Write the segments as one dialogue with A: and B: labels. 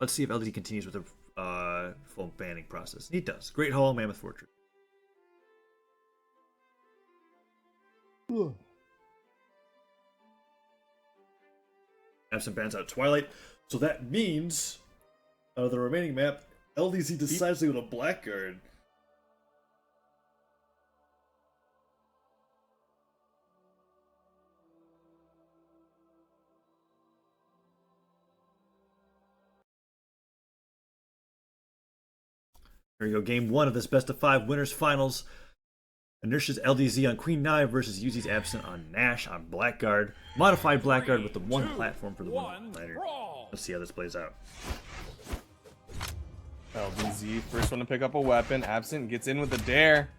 A: Let's see if LDZ continues with the full banning process. He does. Great Hall, Mammoth Fortress. Absent bans out Twilight. So that means out of the remaining map, LDZ decides to go to Blackguard. There you go, game 1 of this best of 5 winners finals. Inertia's LDZ on Queen Nai versus Yuzi's Absent on Gnash on Blackguard. Modified Blackguard with the one platform for the one ladder. Let's see how this plays out.
B: LDZ, first one to pick up a weapon. Absent gets in with the dare.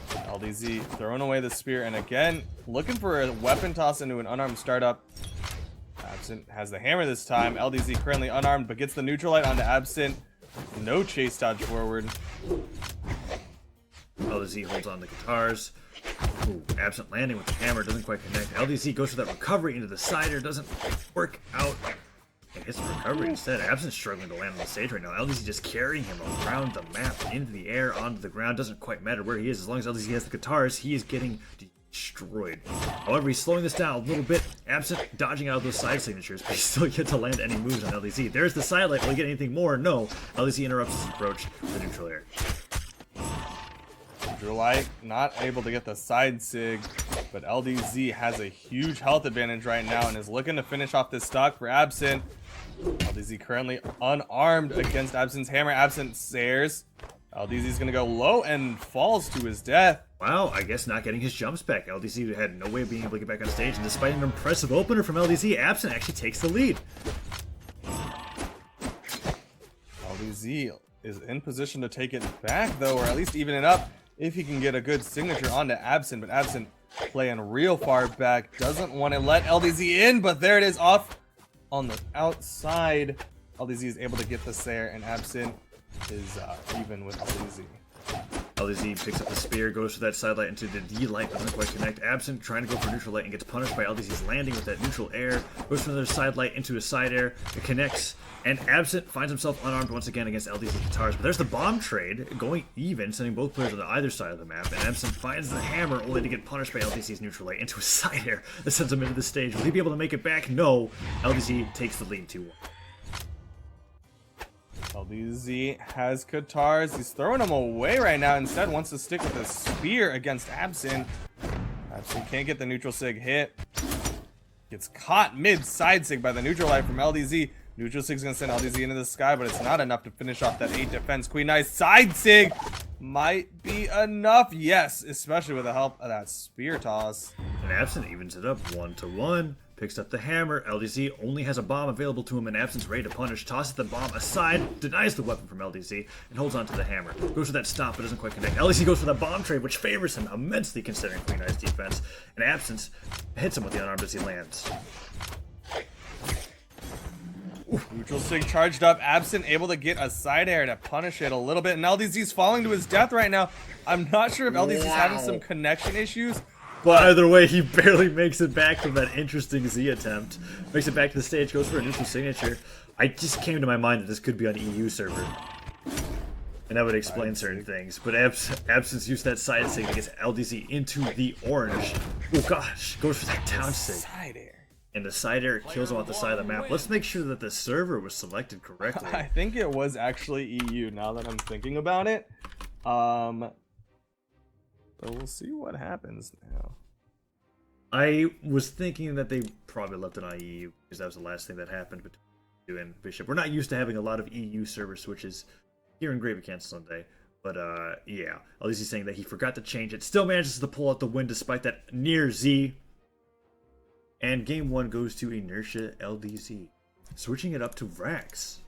B: LDZ throwing away the spear, and again, looking for a weapon toss into an unarmed startup. Absent has the hammer this time. LDZ currently unarmed, but gets the neutralite onto Absent. No chase dodge forward.
A: LDZ holds on the guitars. Ooh, Absent landing with the hammer, doesn't quite connect. LDZ goes for that recovery into the cider, doesn't work out. And hits the recovery instead. Absent struggling to land on the stage right now. LDZ just carrying him around the map, into the air, onto the ground. Doesn't quite matter where he is. As long as LDZ has the guitars, he is getting destroyed. However, he's slowing this down a little bit. Absent dodging out of those side signatures, but he's still yet to land any moves on LDZ. There's the sidelight. Will he get anything more? No. LDZ interrupts his approach with the neutral air.
B: Neutralite not able to get the side sig, but LDZ has a huge health advantage right now and is looking to finish off this stock for Absent. LDZ currently unarmed against Absent's hammer. Absent stares. LDZ's gonna go low and falls to his death.
A: Wow, I guess not getting his jumps back. LDZ had no way of being able to get back on stage, and despite an impressive opener from LDZ, Absent actually takes the lead.
B: LDZ is in position to take it back, though, or at least even it up if he can get a good signature onto Absent. But Absent playing real far back, doesn't want to let LDZ in, but there it is off on the outside. LDZ is able to get this there, and Absent is even with LDZ.
A: LDZ picks up the spear, goes for that side light into the D light, doesn't quite connect. Absent trying to go for neutral light and gets punished by LDZ's landing with that neutral air. Goes for another side light into a side air. It connects, and Absent finds himself unarmed once again against LDZ guitars. But there's the bomb trade going even, sending both players on either side of the map. And Absent finds the hammer only to get punished by LDZ's neutral light into a side air that sends him into the stage. Will he be able to make it back? No. LDZ takes the lead 2-1.
B: LDZ has guitars. He's throwing them away right now. Instead, wants to stick with a spear against Absent. Absent can't get the neutral sig hit. Gets caught mid side sig by the neutral light from LDZ. Neutral sig's gonna send LDZ into the sky, but it's not enough to finish off that 8 defense. Queen Nice side sig might be enough. Yes, especially with the help of that spear toss.
A: And Absent evens it up 1-1. Picks up the hammer. LDZ only has a bomb available to him, and Absent's ready to punish. Tosses the bomb aside, denies the weapon from LDZ, and holds on to the hammer. Goes for that stop, but doesn't quite connect. LDZ goes for the bomb trade, which favors him immensely considering Queen Eye's defense. And Absence hits him with the unarmed as he lands.
B: Neutral sig charged up. Absent able to get a side air to punish it a little bit. And LDZ's falling to his death right now. I'm not sure if LDZ's having some connection issues.
A: But either way, he barely makes it back from that interesting Z attempt. Makes it back to the stage, goes for a neutral signature. I just came to my mind that this could be on EU server. And that would explain certain things. But Absence used that side sig to get LDZ into the orange. Oh gosh, goes for that down sig.
B: Side air.
A: And the side air kills him off the side of the map. Let's make sure that the server was selected correctly.
B: I think it was actually EU now that I'm thinking about it. But we'll see what happens now.
A: I was thinking that they probably left it on EU because that was the last thing that happened between you and Bishop. We're not used to having a lot of EU server switches here in Grave Against Sunday. But yeah, at least he's saying that he forgot to change it. Still manages to pull out the win despite that near Z. And game 1 goes to Inertia LDZ. Switching it up to Vraxx.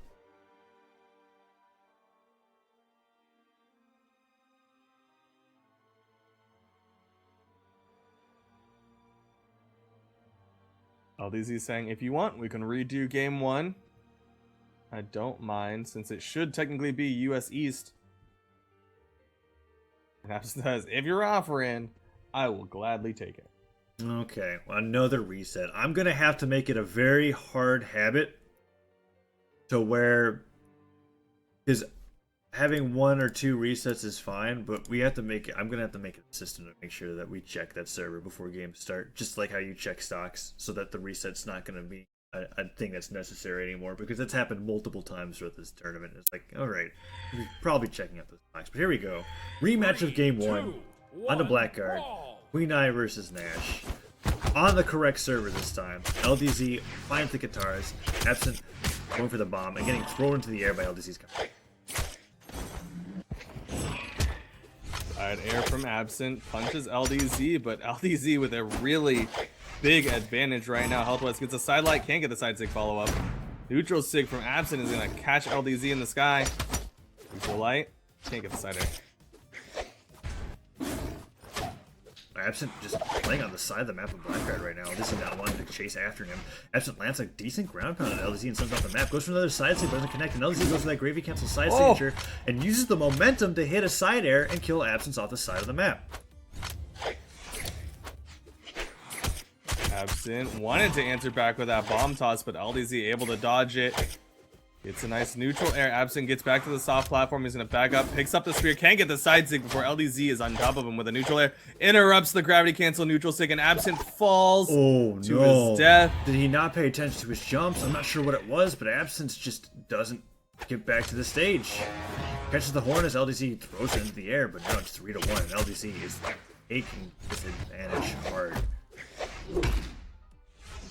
B: LDZ saying, if you want, we can redo game 1. I don't mind, since it should technically be US East. And Absent says, if you're offering, I will gladly take it.
A: Okay, well, another reset. I'm going to have to make it a very hard habit to where, because having 1 or 2 resets is fine, but we have to make it. I'm gonna have to make a system to make sure that we check that server before games start, just like how you check stocks, so that the reset's not gonna be a thing that's necessary anymore, because it's happened multiple times throughout this tournament. It's like, all right, we're probably checking out the stocks. But here we go, rematch of game 1 on the Blackguard, Queen Eye versus Gnash. On the correct server this time. LDZ finds the guitars. Absent going for the bomb and getting thrown into the air by LDZ's cover.
B: Side air from Absent. Punches LDZ, but LDZ with a really big advantage right now. Health-wise gets a side light. Can't get the side sig follow-up. Neutral sig from Absent is going to catch LDZ in the sky. Neutral light. Can't get the side air.
A: Absent just playing on the side of the map of Blackguard right now. This is not wanting to chase after him. Absent lands a decent ground pound on LDZ and sends off the map. Goes for another side sig, doesn't connect. And LDZ goes for that gravy cancel side signature and uses the momentum to hit a side air and kill Absence off the side of the map.
B: Absent wanted to answer back with that bomb toss, but LDZ able to dodge it. It's a nice neutral air. Absent gets back to the soft platform. He's going to back up, picks up the spear, can't get the side sig before LDZ is on top of him with a neutral air. Interrupts the gravity cancel neutral sig, and Absent falls to his death.
A: Did he not pay attention to his jumps? I'm not sure what it was, but Absence just doesn't get back to the stage. Catches the horn as LDZ throws it into the air, but now it's 3-1, and LDZ is taking this advantage hard.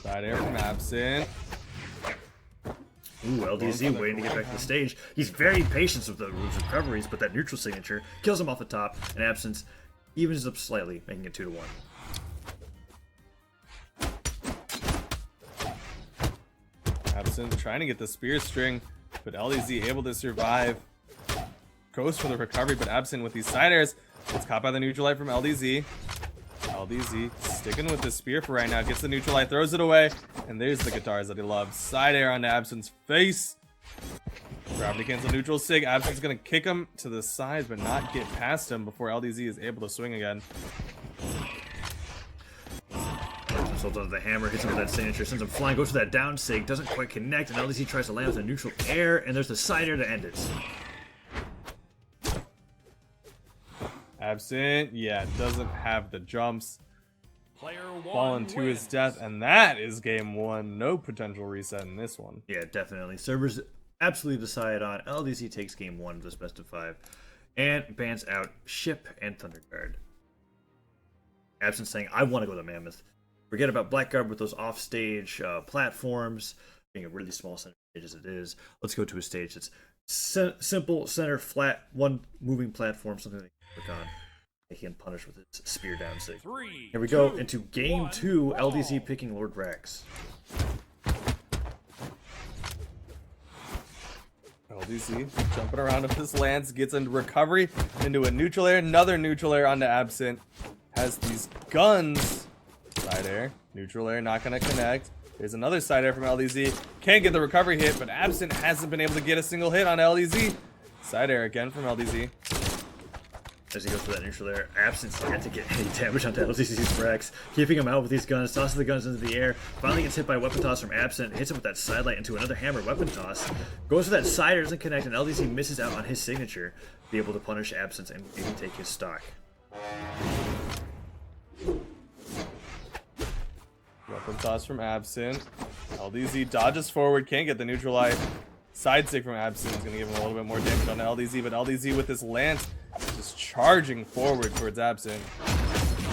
B: Side air from Absent.
A: Ooh, LDZ waiting to get back to the stage. He's very patient with the Rude's recoveries, but that neutral signature kills him off the top, and Absence evens up slightly, making it 2-1.
B: Absent trying to get the spear string, but LDZ able to survive. Goes for the recovery, but Absent with these side airs gets caught by the neutral light from LDZ. LDZ sticking with the spear for right now. Gets the neutral light, throws it away, and there's the guitars that he loves. Side air onto Absent's face. Gravity cancel neutral sig. Absent's gonna kick him to the side, but not get past him before LDZ is able to swing again.
A: Assault onto the hammer, hits him with that signature, sends him flying, goes for that down sig, doesn't quite connect, and LDZ tries to land with a neutral air, and there's the side air to end it.
B: Absent, yeah, doesn't have the jumps. Fallen to his death, and that is game 1. No potential reset in this one.
A: Yeah, definitely. Servers absolutely decide on. LDZ takes game 1 of this best of 5 and bans out Ship and Thunderguard. Absent saying, I want to go to Mammoth. Forget about Blackguard with those off-stage platforms, being a really small center stage as it is. Let's go to a stage that's simple, center, flat, one moving platform, something that you can click on. He can punish with his spear down sig. Here we go into game 2, LDZ picking Lord Vraxx.
B: LDZ jumping around with his lance, gets into recovery, into a neutral air, another neutral air onto Absent. Has these guns. Side air, neutral air, not going to connect. There's another side air from LDZ. Can't get the recovery hit, but Absent hasn't been able to get a single hit on LDZ. Side air again from LDZ.
A: As he goes for that neutral air, Absence can't to get any damage onto LDZ's Vraxx, keeping him out with these guns, tosses the guns into the air, finally gets hit by a weapon toss from Absent, hits him with that side light into another hammer weapon toss, goes for that side air, doesn't connect, and LDZ misses out on his signature, be able to punish Absence and maybe take his stock.
B: Weapon toss from Absent. LDZ dodges forward, can't get the neutral light. Side stick from Absent is going to give him a little bit more damage on LDZ, but LDZ with his lance just charging forward towards Absent.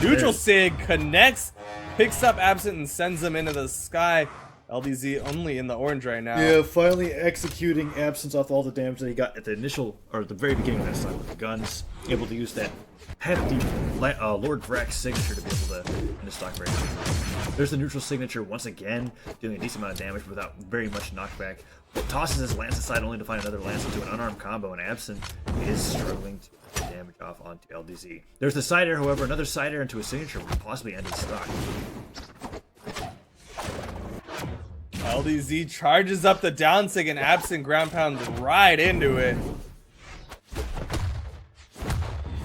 B: Neutral sig connects, picks up Absent and sends him into the sky. LDZ only in the orange right now.
A: Yeah, finally executing Absence off all the damage that he got at the initial, or at the very beginning of that side with the guns. Able to use that hefty Lord Vraxx signature to be able to end the stock very quickly. There's the neutral signature once again, dealing a decent amount of damage without very much knockback. But tosses his lance aside only to find another lance into an unarmed combo, and Absent is struggling to get damage off onto LDZ. There's the side air, however, another side air into a signature would possibly end his stock.
B: LDZ charges up the down sig and Absent ground pounds right into it.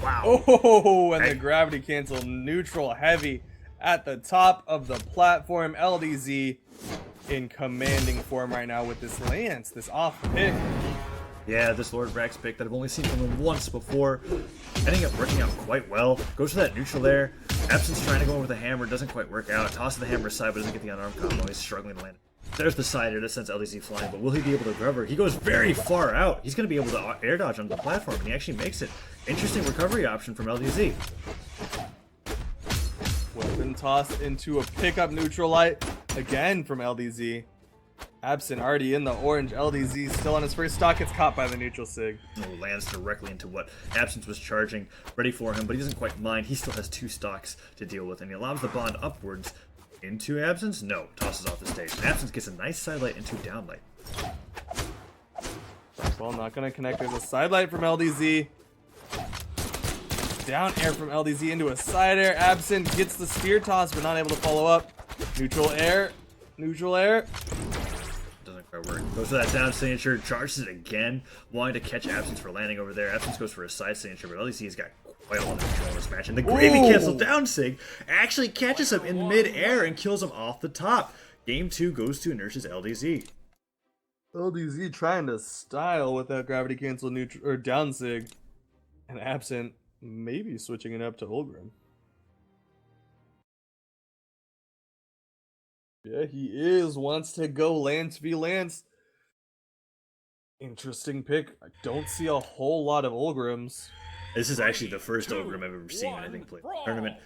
A: Wow.
B: Oh, and the gravity cancel neutral heavy at the top of the platform. LDZ in commanding form right now with this Lance, this off pick.
A: Yeah, this Lord Vraxx pick that I've only seen from him once before, ending up working out quite well. Goes for that neutral there. Absent's trying to go in with a hammer, doesn't quite work out. Tosses the hammer aside, but doesn't get the unarmed combo. He's struggling to land. There's the side air that sends LDZ flying, but will he be able to recover? He goes very far out. He's going to be able to air dodge onto the platform, and he actually makes it. Interesting recovery option from LDZ.
B: Weapon toss into a pickup neutral light again from LDZ. Absent already in the orange. LDZ still on his first stock. Gets caught by the neutral sig.
A: Lands directly into what Absence was charging, ready for him, but he doesn't quite mind. He still has 2 stocks to deal with, and he allows the bond upwards into Absence. No, tosses off the stage. And Absence gets a nice sidelight into downlight.
B: Well, not going to connect. There's a sidelight from LDZ. Down air from LDZ into a side air. Absent gets the spear toss, but not able to follow up. Neutral air. Neutral air.
A: Doesn't quite work. Goes for that down signature, charges it again, wanting to catch Absence for landing over there. Absence goes for a side signature, but LDC has got quite a lot of control in this match. And the gravy cancel down sig actually catches him in mid-air and kills him off the top. Game 2 goes to Inertia's LDZ.
B: LDZ trying to style with that gravity cancel neutral or down sig. And Absent maybe switching it up to Ulgrim. Yeah, he wants to go Lance v Lance. Interesting pick. I don't see a whole lot of Ulgrims.
A: This is actually the first Ulgrim I've ever seen, I think, play tournament.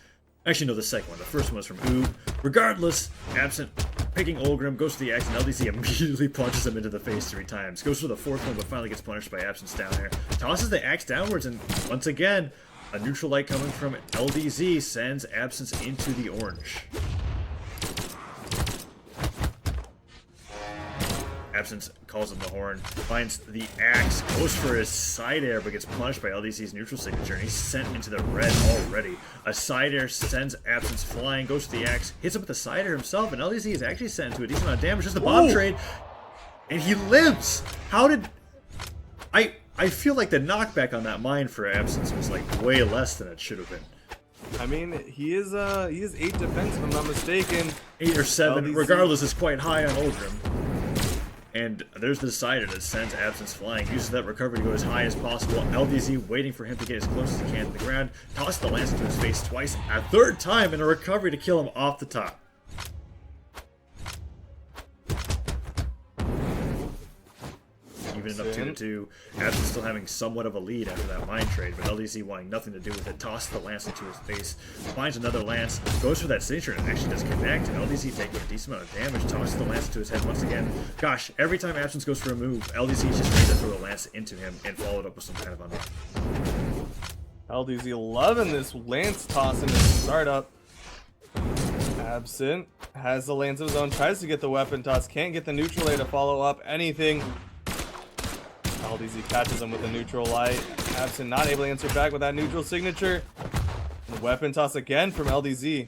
A: Actually, no, the second one. The first one was from Oob. Regardless, Absent picking Ulgrim, goes to the axe, and LDC immediately punches him into the face 3 times. Goes for the 4th one, but finally gets punished by Absence down there. Tosses the axe downwards, and once again, a neutral light coming from LDZ sends Absence into the orange. Absence calls him the horn, finds the axe, goes for his side air, but gets punished by LDC's neutral signature, and he's sent into the red already. A side air sends Absence flying, goes to the axe, hits him with the side air himself, and LDC is actually sent into a decent amount of damage. Just the bomb trade, and he lives! How did... I feel like the knockback on that mine for Absence was like way less than it should have been.
B: I mean, he is 8 defense if I'm not mistaken.
A: 8 or 7,
B: LDC.
A: Regardless, is quite high on Ulgrim. And there's the decider that sends Absence flying, uses that recovery to go as high as possible. LDZ waiting for him to get as close as he can to the ground, tosses the lance into his face twice, a 3rd time in a recovery to kill him off the top. Even up 2-2, Absence still having somewhat of a lead after that mine trade, but LDC wanting nothing to do with it, tosses the lance into his face, finds another lance, goes for that signature and actually does connect, and LDC taking a decent amount of damage, tosses the lance into his head once again. Gosh, every time Absence goes for a move, LDC is just ready to throw the lance into him and follow it up with some kind of unarmed.
B: LDZ loving this lance toss into startup. Absent has the lance of his own, tries to get the weapon toss, can't get the neutral air to follow up anything. LDZ catches him with a neutral light. Absent not able to answer back with that neutral signature. The weapon toss again from LDZ.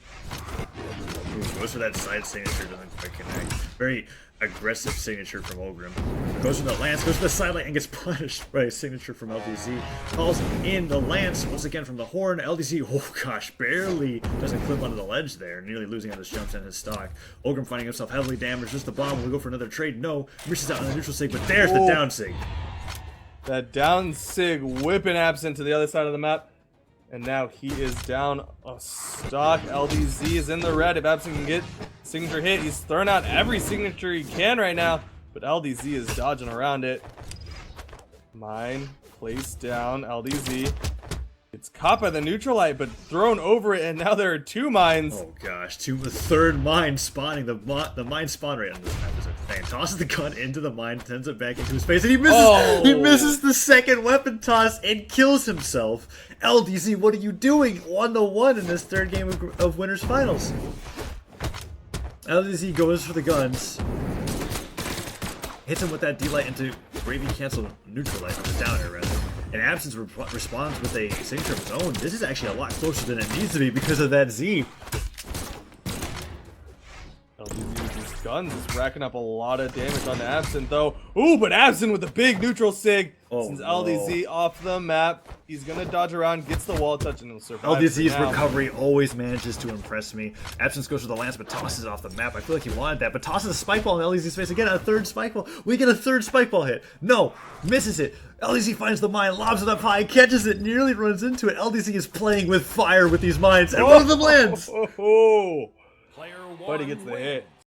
A: Goes for that side signature, doesn't quite connect. Very aggressive signature from Ulgrim. Goes for the lance, goes for the sidelight, and gets punished by a signature from LDZ. Calls in the lance once again from the horn. LDZ, oh gosh, barely doesn't clip onto the ledge there, nearly losing on his jumps and his stock. Ulgrim finding himself heavily damaged. Just the bomb. Will go for another trade? No. Misses out on the neutral sig, but there's the down sig.
B: That down sig whipping Absent to the other side of the map. And now he is down a stock. LDZ is in the red. If Absent can get signature hit, he's throwing out every signature he can right now. But LDZ is dodging around it. Mine placed down. LDZ gets caught by the neutral light, but thrown over it. And now there are 2 mines.
A: Oh gosh, the 3rd mine spawning. The mine spawn rate on this map is insane. Tosses the gun into the mine, sends it back into his face, and he misses. He misses the 2nd weapon toss and kills himself. LDZ, what are you doing? 1-1 in this 3rd game of Winners Finals. LDZ goes for the guns, hits him with that D-light into gravy cancel neutral light on the downer rather. And Absence responds with a signature of his own. This is actually a lot closer than it needs to be because of that Z.
B: LDZ with his guns is racking up a lot of damage on Absent, though. Ooh, but Absent with a big neutral sig. Since LDZ off the map, he's gonna dodge around, gets the wall touch, and he'll survive.
A: LDZ's recovery always manages to impress me. Absence goes for the lance, but tosses it off the map. I feel like he wanted that, but tosses a spike ball in LDZ's face again. A third spike ball. We get a third spike ball hit. No, misses it. LDZ finds the mine, lobs it up high, catches it, nearly runs into it. LDZ is playing with fire with these mines, and one of them lands.
B: But he gets the hit.